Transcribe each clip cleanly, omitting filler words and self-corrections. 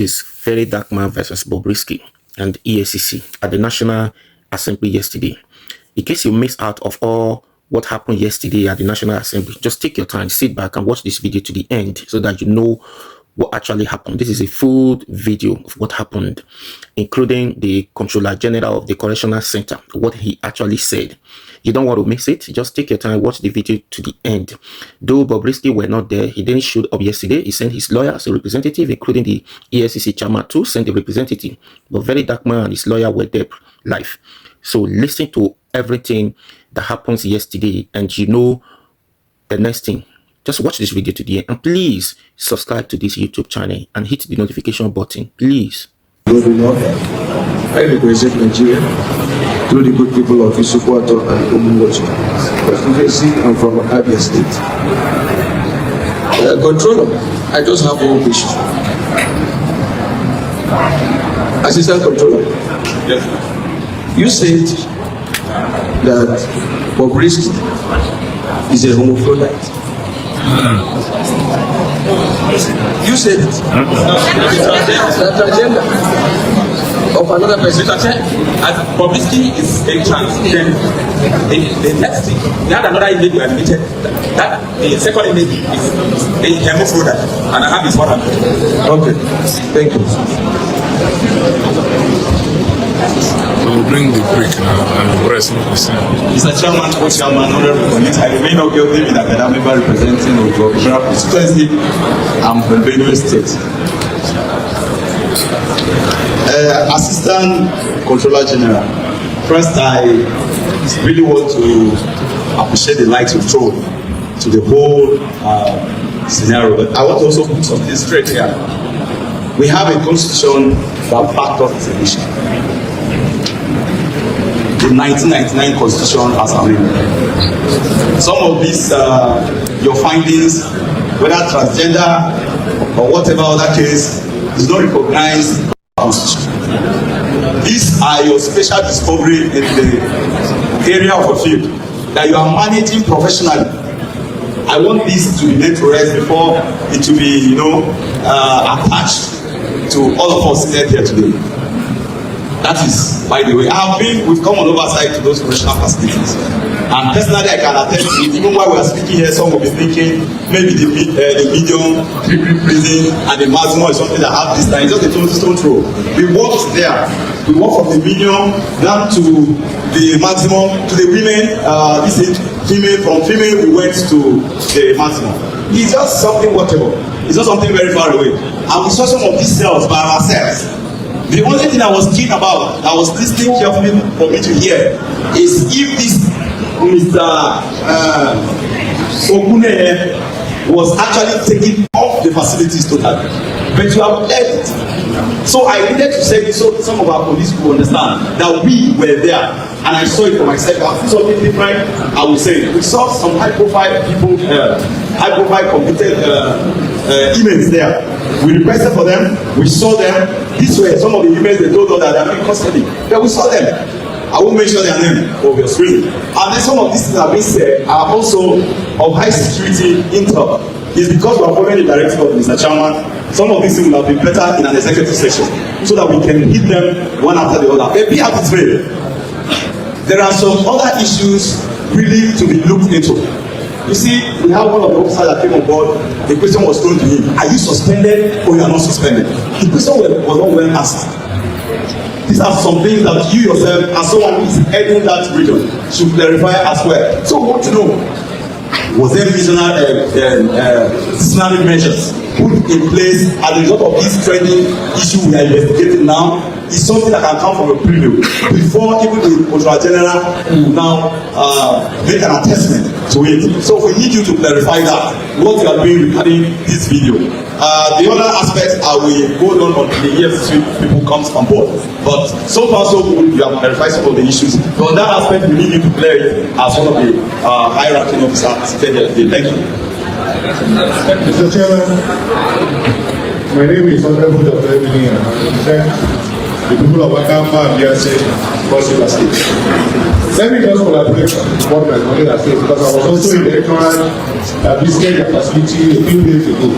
is Verydarman versus Bobrisky and EACC at the National Assembly yesterday. In case you missed out of all what happened yesterday at the National Assembly, just take your time, sit back and watch this video to the end so that you know what actually happened. This is a full video of what happened, including the Controller General of the Correctional Center, what he actually said. You don't want to miss it. Just take your time, watch the video to the end. Though Bobrisky were not there, he didn't show up yesterday. He sent his lawyer as a representative, including the EACC chairman too, sent a representative. But Verydarman and his lawyer were there live. So listen to everything that happens yesterday and you know the next thing. Just watch this video to the end and please subscribe to this YouTube channel and hit the notification button, please. I represent Nigeria through the good people of Isukwato and Umuwachi. I'm from Abia State. Controller, I just have one question. Assistant Controller, yes. You said that Bobrisky is a homophobite. You said it. The agenda of another person. Bobrisky is a transgender. The next thing, they had another image we admitted that the second image is a hemophobia, and I have this one. Okay, thank you. We'll bring the break now and the rest of the same. Mr. Chairman, Co-Chairman, Honorable Connect, I remain not guilty with Akada member representing Ojo constituency. I'm from Benue State. Assistant Controller General, first I really want to appreciate the light you throw to the whole scenario, but I want to also put something straight here. We have a constitution that backed up this election. The 1999 constitution has amended. Some of these, your findings, whether transgender or whatever other case, is not recognized by the constitution. These are your special discovery in the area of a field that you are managing professionally. I want this to be made to rest before it will be, attached to all of us here today. That is, by the way, we've come on oversight to those professional facilities. And personally, I can attest to it. Even while we are speaking here, some will be thinking maybe the medium, prison, and the maximum is something that have this time. It's just a stone throw. We worked there. We worked from the medium down to the maximum, to the women. This is female. From female, we went to the maximum. It's just something whatever. It's not something very far away. And we saw some of these cells by ourselves. The only thing I was keen about, I was listening carefully for me to hear, is if this Mr. Okune was actually taking off the facilities totally. But you have left it. So I needed to say this so some of our police will understand that we were there. And I saw it for myself. I saw something different, I will say. We saw some high-profile people, high-profile competent emails there. We requested for them, we saw them. These were some of the emails they told us that they are being custody. Then we saw them. I won't mention their name for obvious reason. And then some of these things that have been said are also of high security intel. It's because we are following the directive of Mr. Chairman. Some of these things will have been better in an executive session so that we can hit them one after the other. Maybe at its way. There are some other issues really to be looked into. You see, we have one of the officers that came on board. The question was thrown to him: are you suspended or you are not suspended? The question was not well asked. These are some things that you yourself, as someone who is heading that region, should clarify as well. So we want to know: was there disciplinary measures put in place as a result of this training issue we are investigating now? Is something that can come from a preview before even the Controller General will now make an attestment to it. So we need you to clarify that, what you are doing regarding this video. The other aspects I will go on the EFC people comes on board. But so far so good, you have clarified some of the issues. So on that aspect, we need you to clear it as one of the high-ranking officers. Thank you. Mr. Chairman, my name is Honorable Dr. Emily, and I represent the people of Akamba and Biase, Cross River State. Let me just collaborate what my colleague has said, because I was also in the restaurant that visited the facility a few days ago.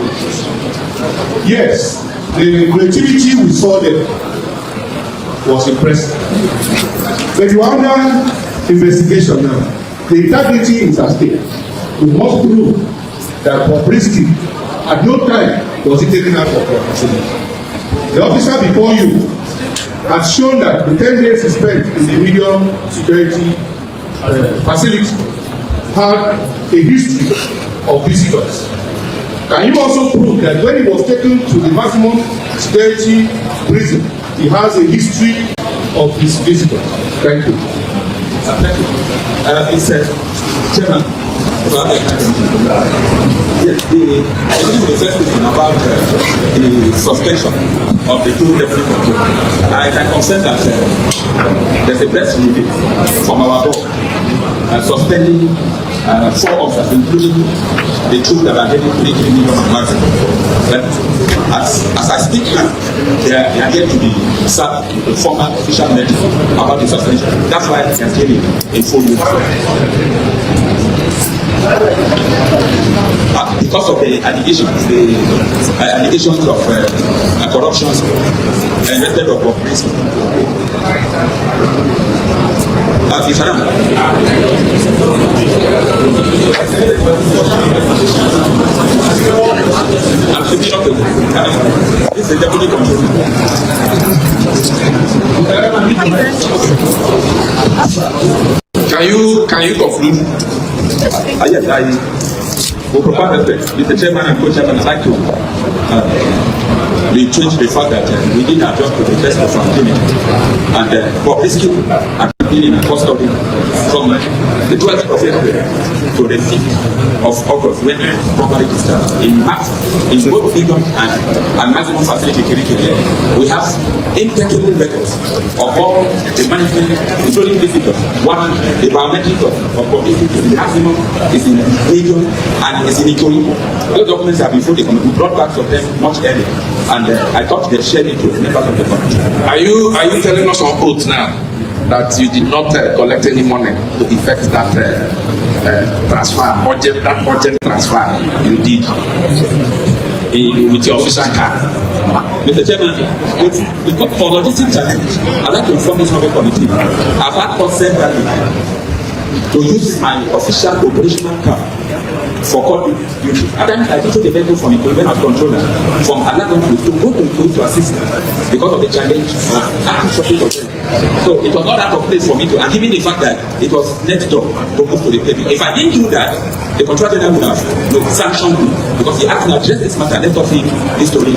Yes, The creativity we saw there was impressive. But you are under investigation now. The integrity is at stake. We must prove that Bobrisky at no time was he taken out for property. The officer before you has shown that the 10 days he spent in the medium security facility had a history of visitors. Can you also prove that when he was taken to the maximum security prison, he has a history of his visitors? Thank you. Thank you. It's Chairman. Yes, the first question about the suspension of the two deputy controllers. I can confirm that there's a press release from our board suspending 4 officers, including the two that are heading 3 million maximum. But as I speak now, they are yet to be served a formal official letter about the suspension. That's why I can tell you in full because of the allegations, of corruption and method of Bobrisky. I'm speaking of this is the deputy controller. Can you conclude? Yes, I will propose that Mr. Chairman and Co-Chairman, I'd like to retreat the fact that we did not adjust to the test of impunity, and Bobrisky had been in custody from the 12th of April to the 5th of August when properly discharged in both freedom and maximum facility curriculum. We have impeccable records of all the management, including visitors. One, the biometric of Bobrisky is in maximum, is in region, and is in Italy. Those documents have been fully brought back from them much earlier, and I thought they shared it with members of the committee. Are you telling us on oath now that you did not collect any money to effect that transfer, budget transfer you did with your official card? Mr. Chairman, for logistic challenge, I'd like to inform this committee. I've had consent to use my official operational card for court duty. At times I took the vehicle from employment as controller from another to go to assist because of the challenge of active shortage of them. So it was not out of place for me to, and given the fact that it was next door to move to the paper. If I didn't do that, the controller general would have sanctioned me because he asked me to address this matter. Let us see this story.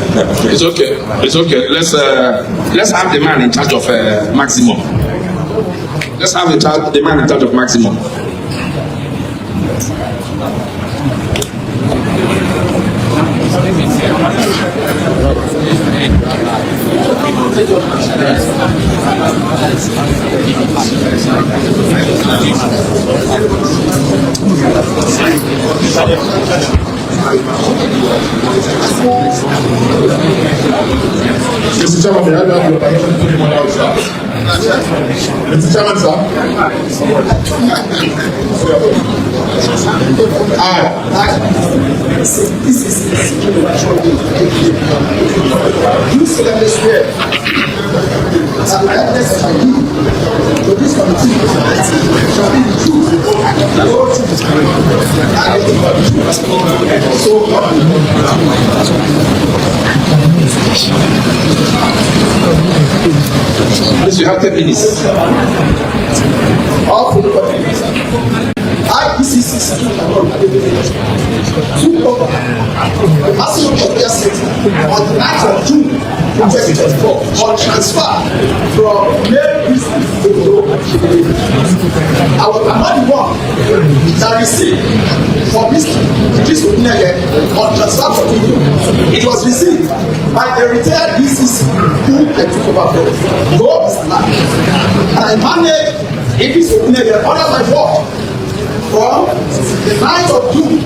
It's okay. It's okay. Let's have the man in charge of maximum. Let's have the man in charge of maximum. Mr. Chairman, may I have your permission to put him on outside? Mr. Chairman, sir. This is you solemnly swear that the evidence I give to this committee shall be the truth, the whole truth, and so Please, you have 10 minutes. all for the country. IPCC took over the maximum of their city on the 9th of June 2024 on transfer from Mary to Europe. I was not the one that received for this on transfer from Europe. It was received by the retired BCC who I took over from. God is alive. And I managed APC under my work from the 9th of June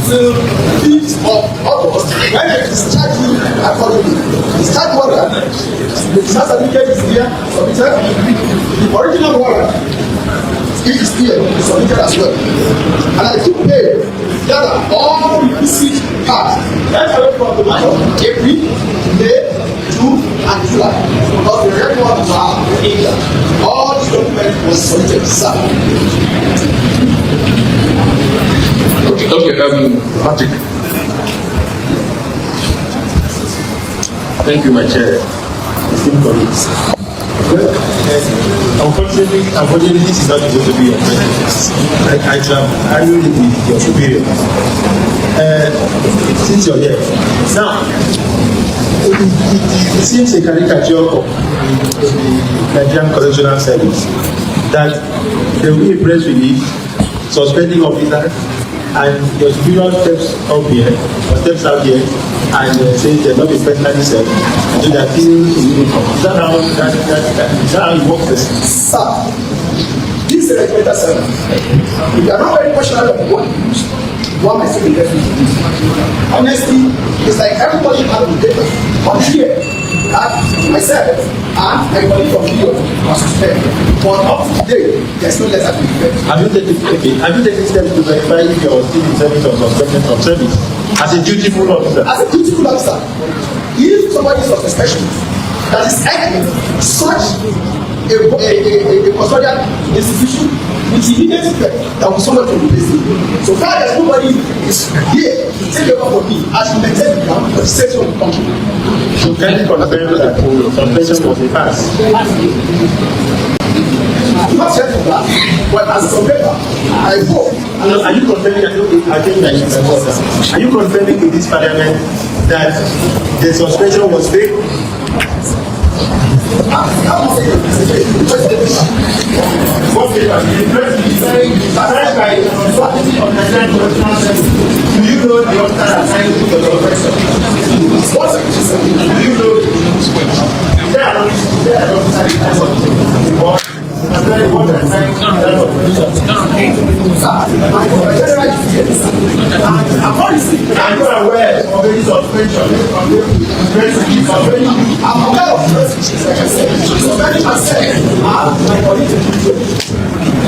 till the 5th of August when they discharged me accordingly. Discharge warrant, the discharge certificate is here, submitted. The original warrant is here, submitted as well. And I took pay together all the receipt cards. That's away from the month of April, May, June and July. Because the record was all the documents was submitted, sir. Okay, Patrick. Thank you, my chair. Esteemed colleagues. Well, unfortunately, this is not going to be your president. I can argue with your superior. Since you're here. Now, it seems a caricature of the Nigerian Correctional Service that there will be a press release suspending officers and your superior steps up here or steps out here and says they're not be personally served and so they're still in uniform. Is that how it works? Sir, this is a regimental service. If you are not very passionate about what you use, one might say the best. Honestly, it's like everybody has the data on here that myself and everybody from here was suspended. But up to today, there's no letter to effect. Have you taken steps to verify if you're still in service or suspended from service? As a dutiful officer? As a dutiful officer, if somebody is on suspension that is acting such a custodial institution with immediate effect that will someone to replace it. So far as nobody is here to take over for me as you maintain the ground for the safety of the country. So can you confirm that suspension was a pass? Not yet for that, but as a survivor, I hope. Are you confirming? I think that is important. Are you confirming in this parliament that the suspension was fake? What paper? Do you know the officer assigned to the professor? Do you know? There are I'm not aware of any suspension. I'm aware of this, like I said. Suspending myself, my colleague.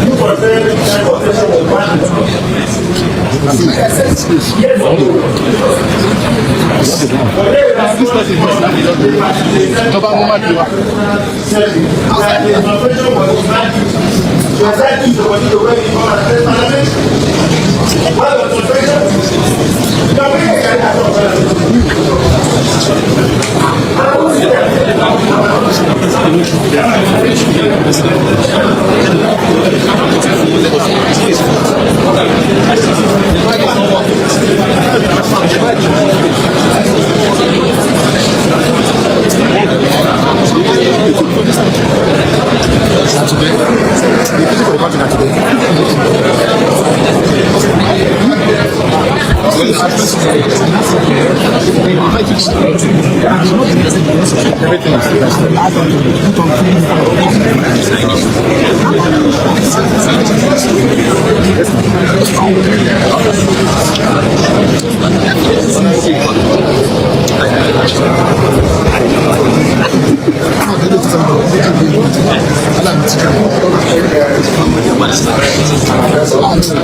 You confirm that suspension was valid? Yes or no?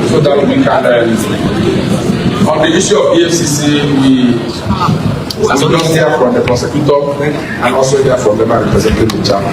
So that we can, on the issue of EFCC, we just hear from the prosecutor and also hear from the man representing the chairman.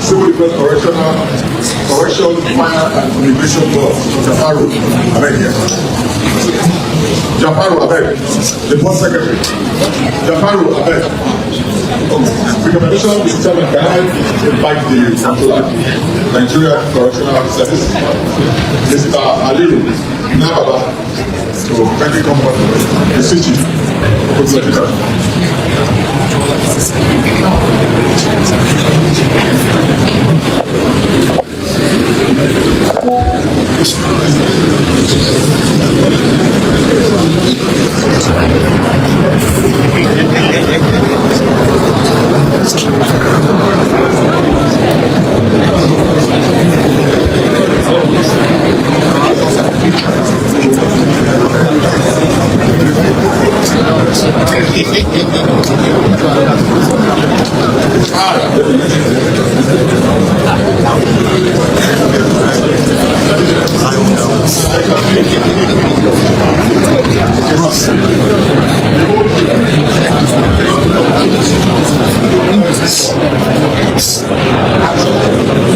Civil Defense Correctional, Minor and Immigration Board, Jafaru, Abeg, the board secretary. Jafaru, Abeg. Recommendation is Chairman, can I invite the controller, Nigeria Correctional Service, Mr. Aliru Nababa, to kindly come back to the city.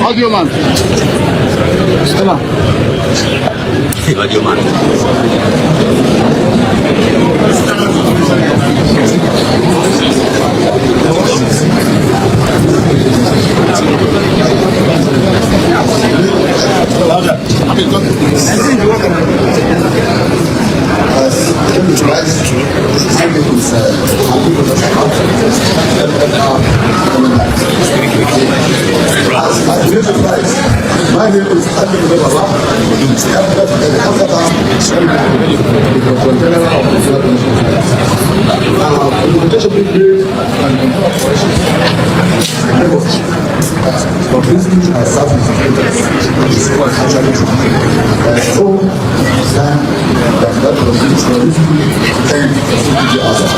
Audio man. Stella. Audio man. My name is Bobrisky has served his interest is what actually true. So that Bobrisky and the other.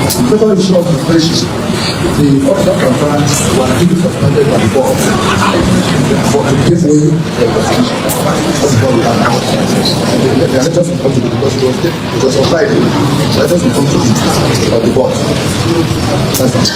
The total issue of inflation, the other campaigns were really suspended by the board for the give way the investigation. That's what we have now. The elections will come to the because it was on Friday. The elections will come to the board. That's it.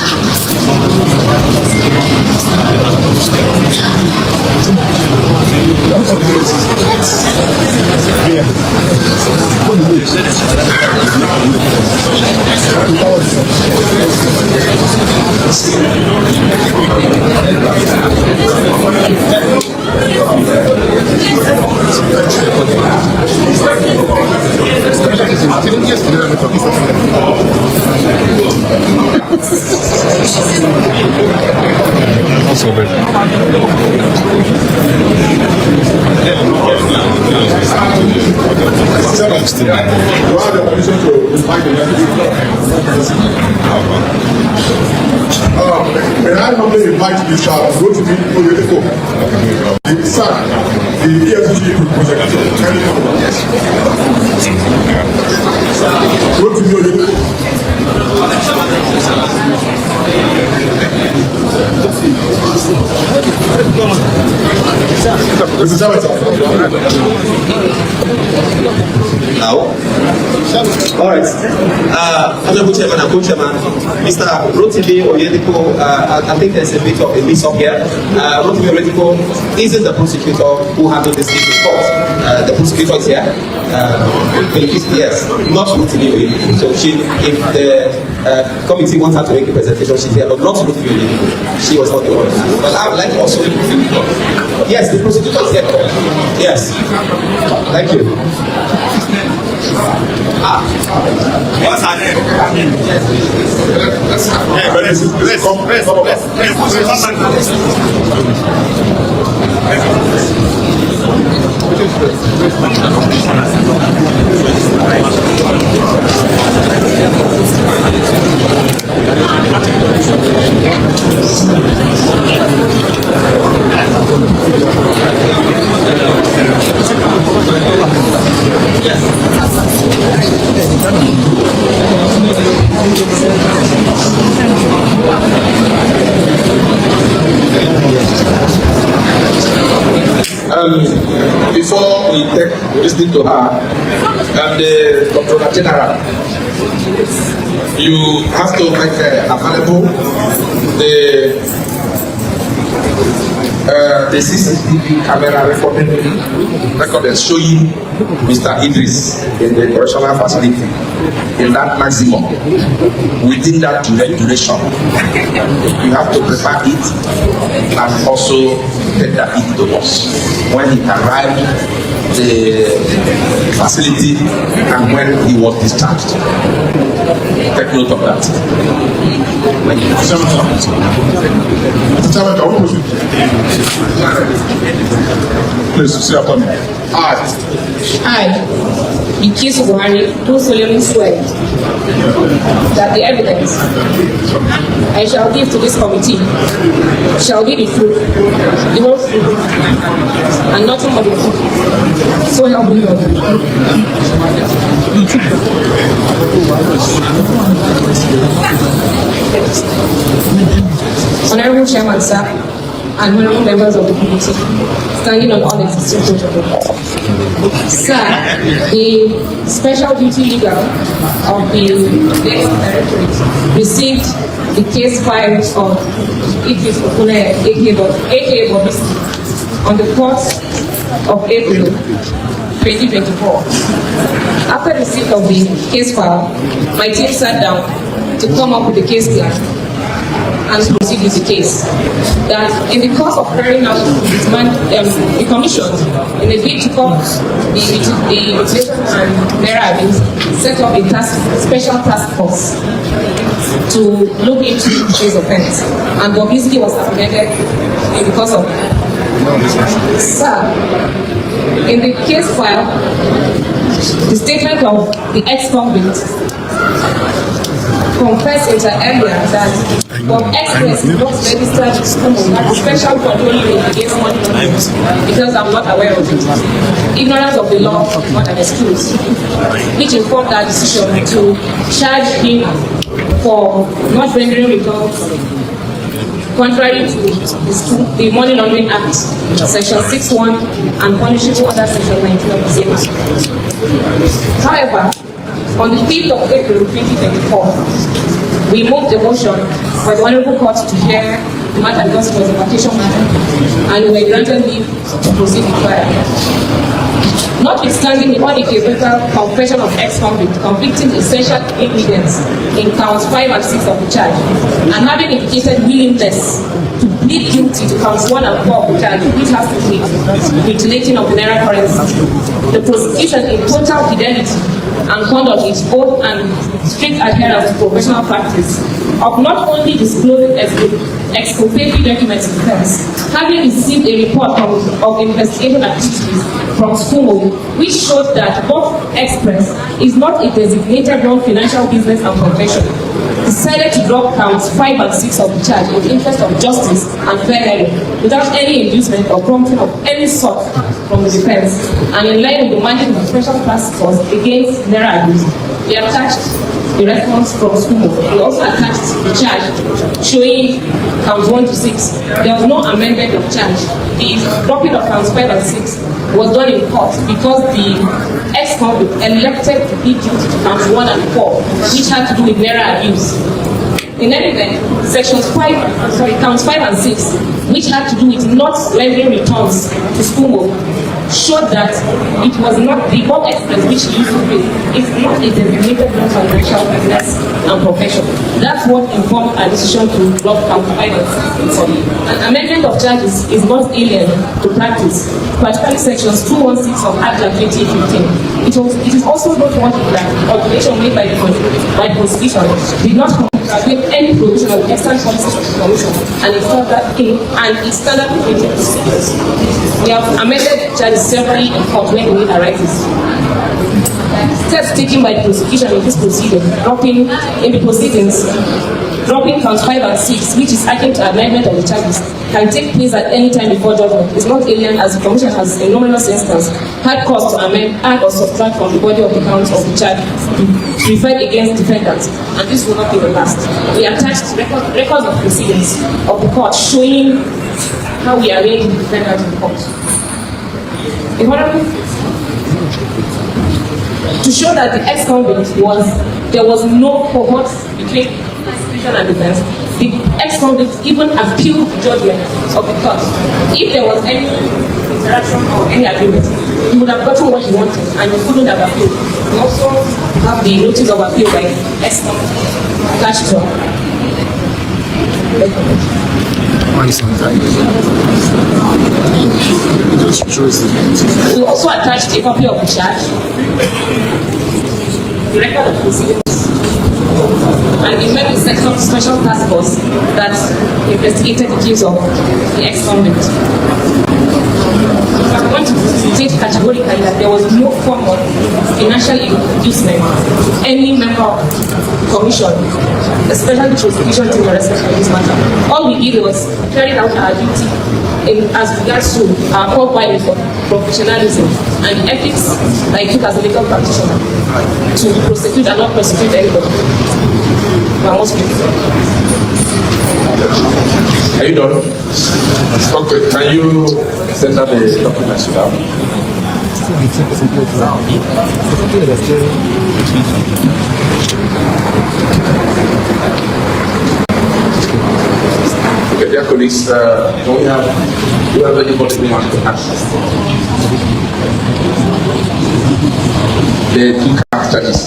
And I normally invite Mr. Rotimi Oyedeko, the son, the EFG project. Yes. Rotimi Oyedeko. Now, all right. Honorable Chairman and Co-Chairman, Mr. Rotimi Oyedeko, I think there's a bit of a mix-up here. Rotimi Oyedeko isn't the prosecutor who handled this case in court. The prosecutor is here. Yes, not Rotimi Oyedeko. So if the committee wants her to make a presentation, she's here, but not Rotimi Oyedeko. She was not the one. But I would like to also. Yes, the prosecutor is here. Yes. Thank you. What's her name? Before we take listening to her, the Controller General, you have to make available the CCTV camera recording showing Mr. Idris in the correctional facility in that maximum within that duration. You have to prepare it and also take that it to us when he arrived the facility and when he was discharged. Take note of that. Thank you. Please, say after me. I, Ikisu Buhari, do solemnly swear that the evidence I shall give to this committee shall be the truth, the whole truth, and nothing but the truth. So help me God. Honorable Chairman, sir, and honorable members of the committee, standing on existing protocol. Sir, the special duty legal of the Legal Directorate received the case file of Idris Okune, aka Bobrisky, on the 4th of April 2024. After receipt of the case file, my team sat down to come up with the case plan and proceed with the case. That in the course of carrying out the commission, in a bid to cut the mutilation and naira abuse, set up a special task force to look into this offense. And Bobrisky was apprehended in the course of Sir, in the case file, the statement of the ex-convict confessed inter alia that Bob Express is not registered to school at special controlling against money because I'm not aware of it. Ignorance of the law is not an excuse, which informed our decision to charge him for not rendering returns contrary to the Money Laundering Act, Section 6(1), and punishable under Section 19 of the same Act. However, on the 5th of April 2024, we moved the motion for the Honorable Court to hear the matter because it was a vacation matter, and we were granted leave to proceed with trial. Notwithstanding the unequivocal confession of ex-convict convicting essential evidence in counts 5 and 6 of the charge, and having indicated willingness to plead guilty to counts 1 and 4 of the charge, which has to do with mutilating of the naira currency, the prosecution in total fidelity and conduct its oath and strict adherence to professional practice of not only disclosing exculpatory documents in defense, having received a report of investigation activities from SCUMO, which showed that Bob Express is not a designated non-financial business and profession, decided to drop counts 5 and 6 of the charge in the interest of justice and fair hearing, without any inducement or prompting of any sort from the defense, and in line with the mandate of the Special Task Force against naira abuse. They attached the response from SCUMO. They also attached the charge showing counts 1 to 6. There was no amendment of charge. The dropping of counts 5 and 6 was done in court because the ex-convict elected to plead guilty to counts 1 and 4, which had to do with naira abuse. In any event, counts 5 and 6, which had to do with not rendering returns to SCUMO, showed that it was not the Bob Express which he used to pay. It's not a designated non-financial business and profession. That's what informed our decision to drop count 5 and 6. An amendment of charges is not alien to practice, particularly sections 216 of Act 2015. It is also noteworthy that the obligation made by the prosecution did not with any provision of the external policies of the Commission and its standard operating procedures. We have amended charges severally in court when the need arises. Steps taken by the prosecution in this proceeding, dropping counts 5 and 6, which is akin to amendment of the charges, can take place at any time before judgment. It's not alien, as the Commission has, in numerous instances, had cause to amend, add, or subtract from the body of the counts of the charge referred against defendants, and this will not be the last. We attached records of proceedings of the court showing how we arranged the defendants in court. To show that the ex-convict there was no cohort between prosecution and defense, the ex-convict even appealed the judgment of the court. If there was any interaction or any agreement, he would have gotten what he wanted and he couldn't have appealed. We also have the notice of appeal by ex-convict attached to we also attached a copy of the charge, the record of proceedings, and the member section of the Special Task Force that investigated the case of the ex-convict. I'm going to state categorically that there was no form of financial inducement any member of the Commission, especially the prosecution team, in respect of this matter. All we did was carry out our duty as regards to our core values of professionalism and ethics that I took as a legal practitioner to prosecute and not prosecute anybody. Most people. Are you done? Okay, can you send out the documents now? Okay, dear colleagues, do you have anybody who wants to ask? The two charges.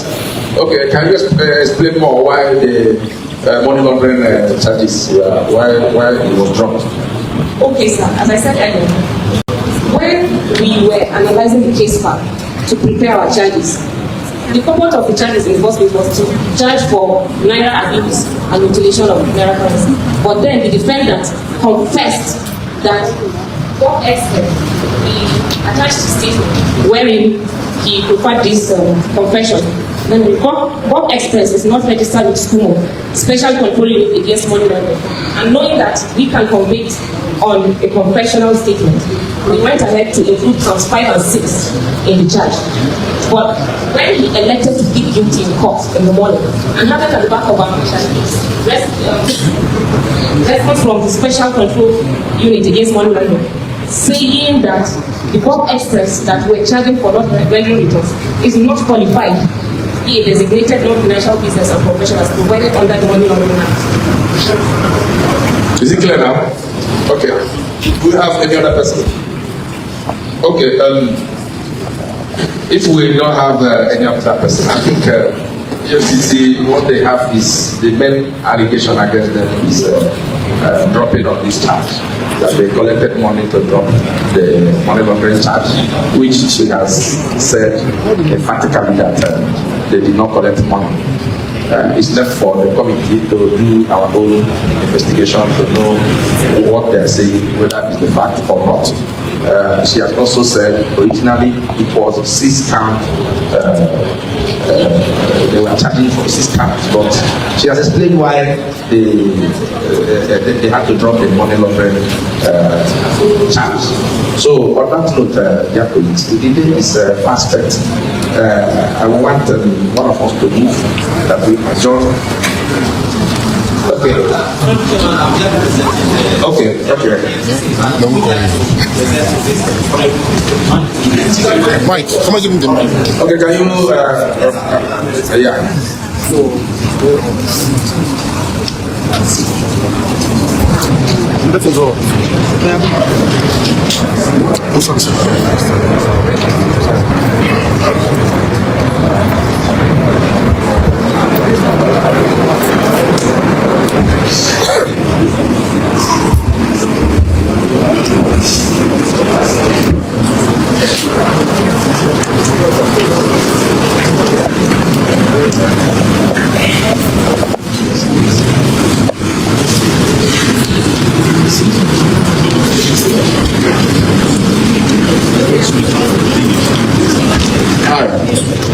Okay, can you explain more why the money laundering charges, why it was dropped? Okay, sir. As I said earlier, when we were analyzing the case file to prepare our charges, the purpose of the charges in the first place was to charge for naira abuse and mutilation of naira currency. But then the defendant confessed that what extent he attached to statement wherein he preferred this confession. Then Bob Express is not registered with SCUMO, Special Control Unit Against Money Laundering. And knowing that we can convict on a confessional statement, we went ahead to include counts 5 and 6 in the charge. But when he elected to plead guilty in court in the morning, and having at the back of our response from the Special Control Unit Against Money Laundering, saying that the Bob Express that we're charging for not rendering returns is not qualified to be a designated non-financial business and profession as provided under the Money Laundering Act. Is it clear now? Okay. Do we have any other person? Okay. If we don't have any other person, I think FCC, what they have is the main allegation against them is dropping of this charge. That they collected money to drop the money laundering charge, which she has said emphatically that they did not collect money. It's left for the committee to do our own investigation to know what they're saying, whether it's the fact or not. She has also said originally it was 6 counts. They were charging for 6 counts, but she has explained why they had to drop the money laundering charge. So on that note, dear colleagues, the day is fast spent. I want one of us to move that we adjourn. Okay. Okay. Mike, come on, give him the mic. Okay, can you, yeah. Let us go.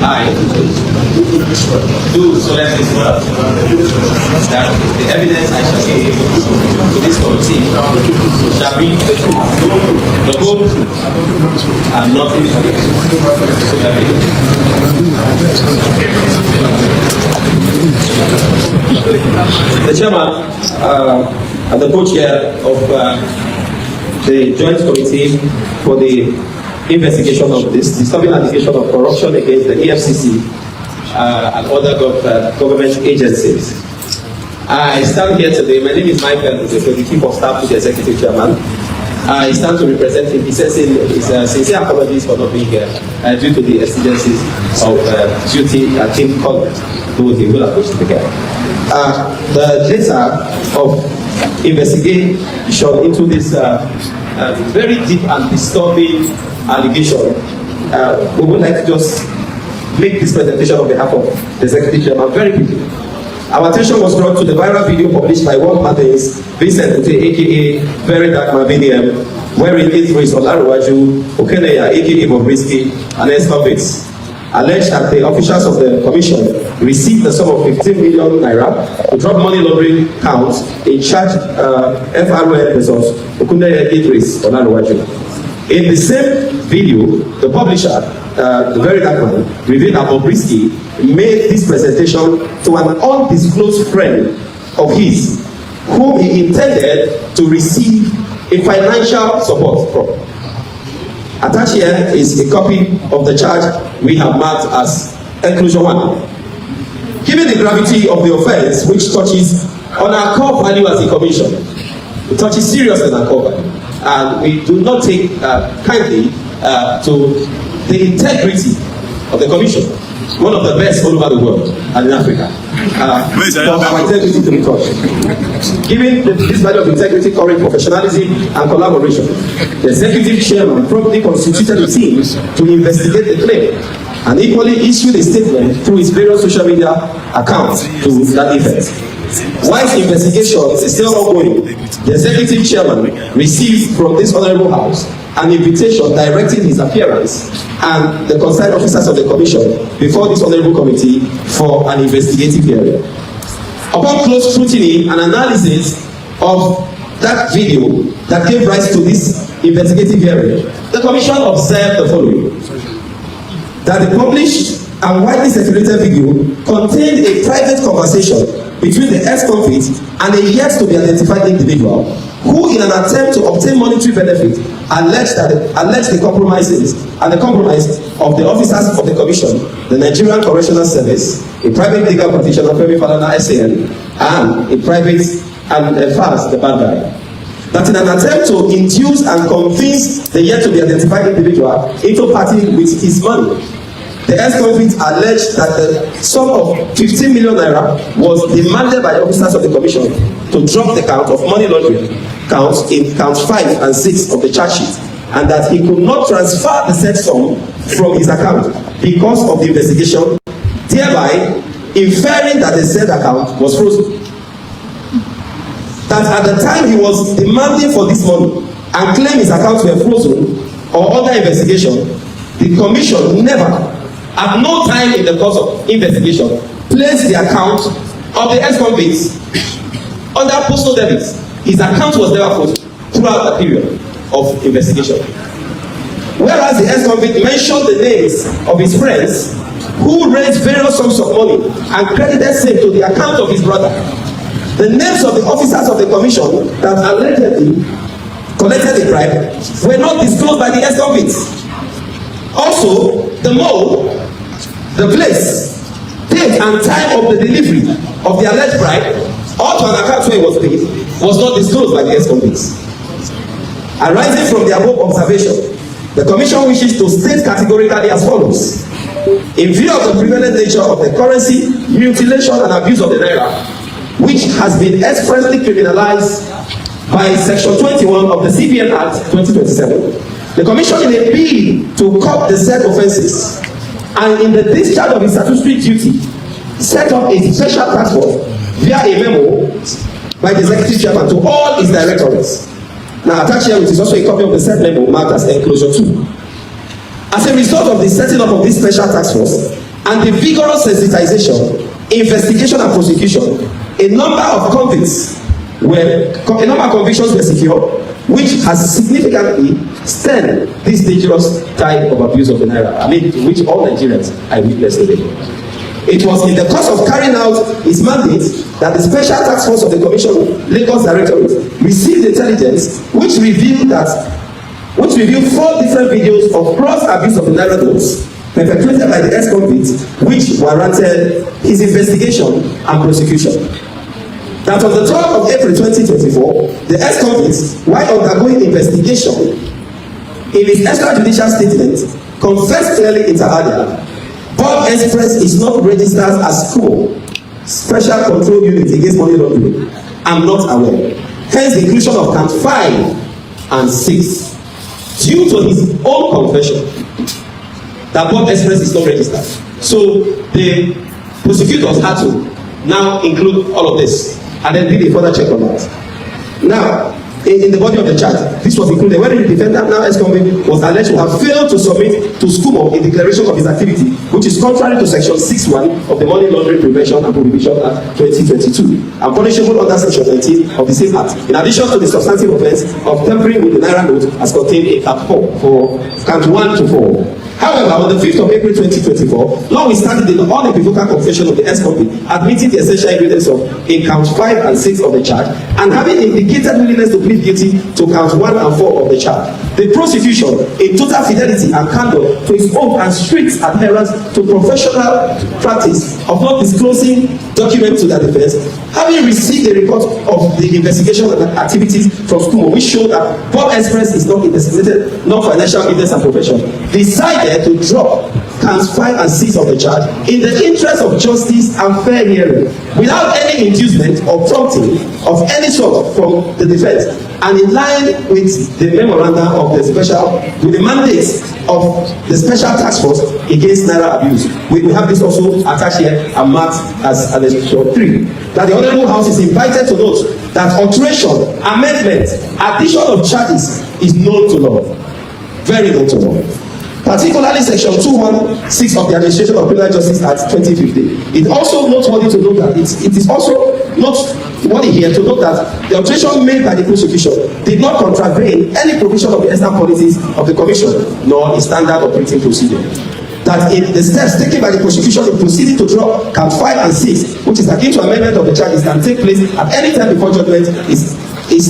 Hi. Do solemnly swear that the evidence I shall give to this committee shall be the whole truth and nothing but the truth. The chairman and the co-chair of the joint committee for the investigation of this disturbing allegation of corruption against the EFCC and other government agencies. I stand here today. My name is Michael, the chief of staff to the executive chairman. I stand to represent him. He says his sincere apologies for not being here due to the exigencies of duty and team conduct to he will approach the care. The data of investigation into this very deep and disturbing allegation, we would like to just make this presentation on behalf of the executive chairman very quickly. Our attention was brought to the viral video published by one Martins, Vincent aka Verydarman Bobrisky, wherein Idris Olaruwaju, Okeneya aka Bobrisky, and Esther Bates alleged that the officials of the commission received the sum of 15 million naira to drop money laundering counts in charge FRON results Okeneya Idris Olaruwaju. In the same video, the publisher, the Verydarman, revealed that Bobrisky made this presentation to an undisclosed friend of his, whom he intended to receive a financial support from. Attached here is a copy of the charge we have marked as Enclosure 1. Given the gravity of the offence, which touches on our core value as a commission, it touches seriously on our core value, and we do not take kindly to the integrity of the commission, one of the best all over the world and in Africa. For our integrity to be touched. Given this value of integrity, courage, professionalism, and collaboration, the executive chairman promptly constituted a team to investigate the claim and equally issued a statement through his various social media accounts to that effect. Whilst the investigation is still ongoing, the executive chairman received from this honourable house an invitation directing his appearance and the concerned officers of the commission before this honourable committee for an investigative hearing. Upon close scrutiny and analysis of that video that gave rise to this investigative hearing, the commission observed the following: that the published and widely circulated video contained a private conversation between the ex-convict and a yet to be identified individual who, in an attempt to obtain monetary benefit, alleged the compromise of the officers of the commission, the Nigerian Correctional Service, a private legal practitioner, Femi Falana SAN, and a private FAS, the bad guy. That in an attempt to induce and convince the yet to be identified individual into parting with his money, the ex-convict alleged that the sum of 15 million naira was demanded by the officers of the commission to drop the count of money laundering counts in counts 5 and 6 of the charge sheet, and that he could not transfer the said sum from his account because of the investigation, thereby inferring that the said account was frozen. That at the time he was demanding for this money and claimed his accounts were frozen or under investigation, the commission never, at no time in the course of investigation, placed the account of the ex-convict under postal debit. His account was never frozen throughout the period of investigation. Whereas the ex-convict mentioned the names of his friends who raised various sums of money and credited same to the account of his brother. The names of the officers of the commission that allegedly collected the bribe were not disclosed by the ex-convict. Also, the mode, the place, date and time of the delivery of the alleged bribe, or to an account where it was paid, was not disclosed by the ex-convicts. Arising from the above observation, the commission wishes to state categorically as follows: in view of the prevalent nature of the currency mutilation and abuse of the naira, which has been expressly criminalized by Section 21 of the CBN Act 2027, the commission, in a bid to curb the said offences and in the discharge of its statutory duty, set up a special task force via a memo by the executive chairman to all its directorates. Now, attached here is also a copy of the said memo marked as Enclosure 2. As a result of the setting up of this special task force and the vigorous sensitization, investigation and prosecution, a number of convictions were secured, which has significantly stemmed this dangerous type of abuse of the naira, to which all Nigerians are witness today. It was in the course of carrying out its mandate that the special task force of the Commission Lagos Directorate received intelligence which revealed 4 different videos of gross abuse of the naira notes perpetrated by the ex-convict, which warranted his investigation and prosecution. That on the 12th of April 2024, the ex-convict, while undergoing investigation, in his extrajudicial statement, confessed clearly inter alia, Bob Express is not registered as SCO, Special Control Unit Against Money Laundering. I'm not aware. Hence the inclusion of count 5 and 6, due to his own confession that Bob Express is not registered. So the prosecutors had to now include all of this and then did a further check on that. Now, in the body of the charge, this was included when the defendant, now ex-convict, was alleged to have failed to submit to SCUMO a declaration of his activity, which is contrary to Section 6(1) of the Money Laundering Prevention and Prohibition Act 2022 and punishable under Section 19 of the same Act, in addition to the substantive offence of tampering with the naira note as contained in Act 4 for count 1 to 4. However, on the 5th of April 2024, notwithstanding the unequivocal confession of the ex-convict, admitting the essential evidence in counts 5 and 6 of the charge, and having indicated willingness to plead guilty to counts 1 and 4 of the charge, the prosecution, in total fidelity and candor to its oath and strict adherence to professional practice of not disclosing documents to their defense, having received the report of the investigation and activities from school which showed that Bob Express is not investigated, not financial business and profession, decided to drop counts 5 and 6 of the charge in the interest of justice and fair hearing, without any inducement or prompting of any sort from the defense, and in line with the memorandum of the mandate of the special task force against naira abuse. We have this also attached here and marked as an extra 3. That the Honourable House is invited to note that alteration, amendment, addition of charges is known to law, very known to law. Particularly section 216 of the Administration of Criminal Justice Act 2015. It also noteworthy to note that it is also noteworthy here to note that the objection made by the prosecution did not contravene any provision of the external policies of the Commission nor its standard operating procedure. That in the steps taken by the prosecution in proceeding to drop count 5 and 6, which is akin to amendment of the charges, can take place at any time before judgment is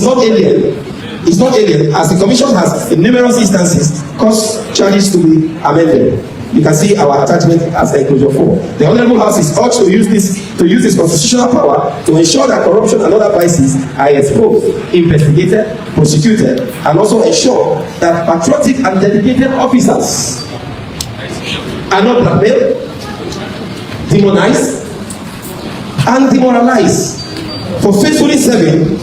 not alien. It's not alien, as the Commission has in numerous instances caused charges to be amended. You can see our attachment as enclosure 4. The Honourable House is urged to use its constitutional power to ensure that corruption and other vices are exposed, investigated, prosecuted, and also ensure that patriotic and dedicated officers are not blackmailed, demonized, and demoralized for faithfully serving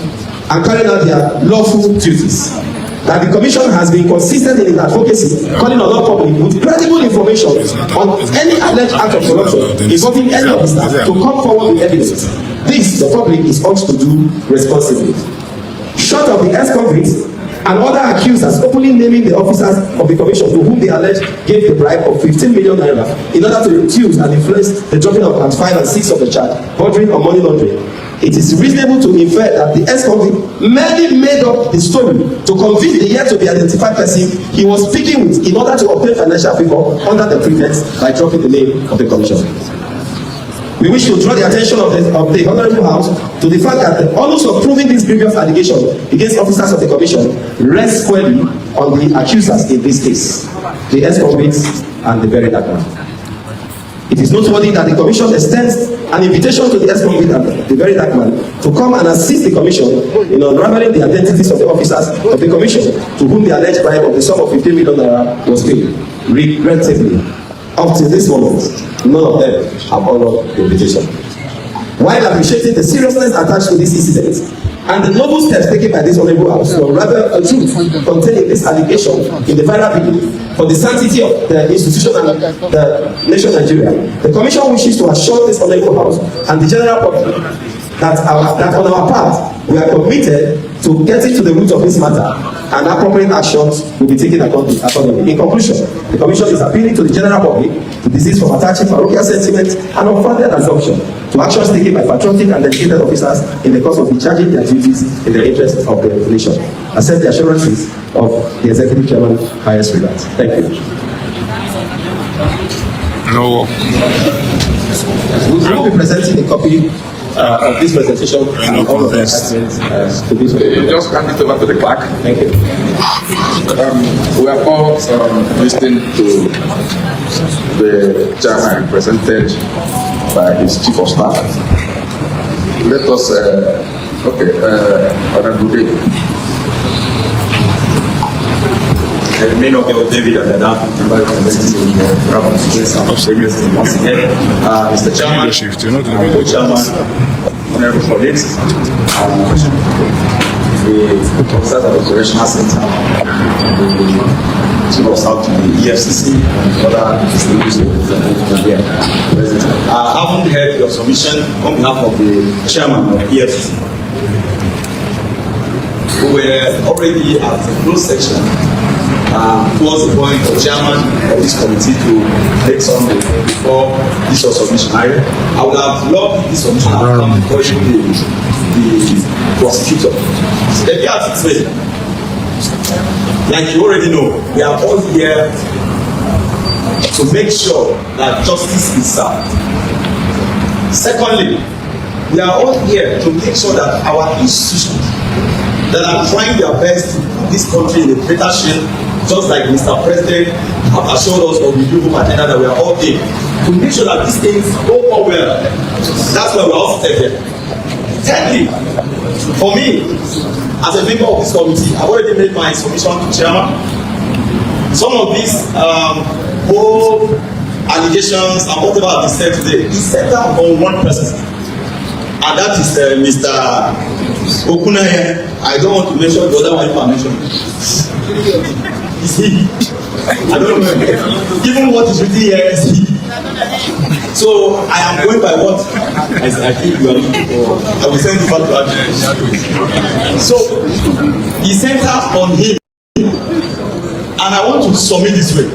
and carrying out their lawful duties. That the Commission has been consistent in its advocacy, calling on all public with credible information on any alleged act of corruption involving any of the staff to come forward with evidence. This, the public is urged to do responsibly. Short of the ex-convicts and other accusers openly naming the officers of the Commission to whom they allege gave the bribe of 15 million naira in order to reduce and influence the dropping of count 5 and 6 of the charge, bordering on money laundering, it is reasonable to infer that the ex-convict merely made up the story to convince the yet to be identified person he was speaking with in order to obtain financial favor under the pretext by dropping the name of the Commission. We wish to draw the attention of the Honourable House to the fact that the onus of proving this previous allegation against officers of the Commission rests squarely on the accusers in this case, the ex-convicts and the Verydarman. It is noteworthy that the Commission extends an invitation to the ex-convict and the Verydarman to come and assist the Commission in unraveling the identities of the officers of the Commission to whom the alleged bribe of the sum of 15 million naira was paid. Regrettably, up to this moment, none of them have honored the invitation. While appreciating the seriousness attached to this incident and the noble steps taken by this Honourable House to unravel the truth contained in this allegation in the viral video for the sanctity of the institution and the nation Nigeria, the Commission wishes to assure this Honourable House and the general public that on our part we are committed to getting to the root of this matter and appropriate actions will be taken accordingly. In conclusion, the Commission is appealing to the general public to desist from attaching parochial sentiment and unfounded assumption to actions taken by patriotic and dedicated officers in the course of discharging their duties in the interest of the nation. Accept the assurances of the Executive Chairman, highest regard. Thank you. No. We will be presenting a copy of this presentation and all of the attachments to this. You just hand it over to the clerk. Thank you. We are all listening to the chairman presented by his chief of staff. Let us, Honorable Day. The main of David and member representing the once again, Mr. Chairman, co-chairman, honorable colleagues, the officers of the Operational Center, the chief of staff to the EFCC, and other distinguished here. I haven't heard your submission on behalf of the chairman of EFCC. We were already at the closed section. Towards the point of chairman of this committee to make something before this was submission. I would have loved this submission to come before the prosecutor. Let me ask it straight. Like you already know, we are all here to make sure that justice is served. Secondly, we are all here to make sure that our institutions that are trying their best to put this country in a better shape, just like Mr. President have assured us of the beautiful agenda that we are all in, to make sure that these things go on well. That's why we're all seated here. Thirdly, for me, as a member of this committee, I've already made my submission to chairman. Some of these whole allegations and whatever I've said today is centered on one person, and that is Mr. Okunaye. I don't want to mention the other one you are mentioning. It's he. I don't know. Even what is written here is he. So I am going by what I think you are looking for. I will send you back to that. So he centers on him, and I want to submit this way,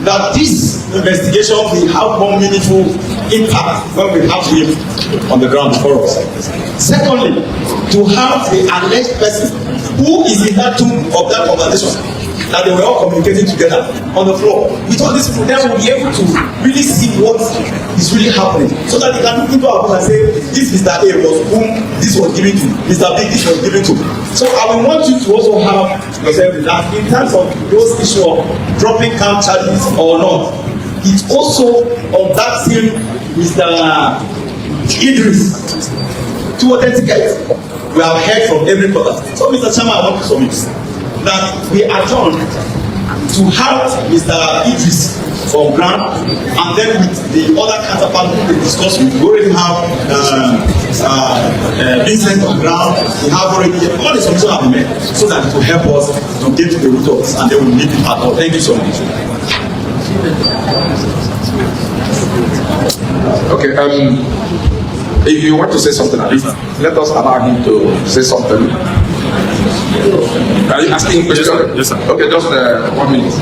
that this investigation will have more meaningful impact when we have him on the ground for us. Secondly, to have the alleged person who is in that tomb of that conversation, that they were all communicating together on the floor. With all these people, then we'll be able to really see what is really happening, so that they can look into our book and say, this Mr. A was whom this was given to, Mr. B this was given to. So I will want you to also have yourself that in terms of those issues of dropping camp charges or not, it's also on that same Mr. Idris to authenticate. We have heard from every quarter. So Mr. Chairman, I want to submit that we adjourn to have Mr. Idris from ground, and then with the other counterpart we discuss with. We already have Vincent on ground. We have already all the solutions have been made, so that it will help us to get to the root of this, and then we will meet it at all. Thank you so much. Okay, if you want to say something, at least let us allow him to say something. Are you asking a question? Yes, sir. Okay, just 1 minute.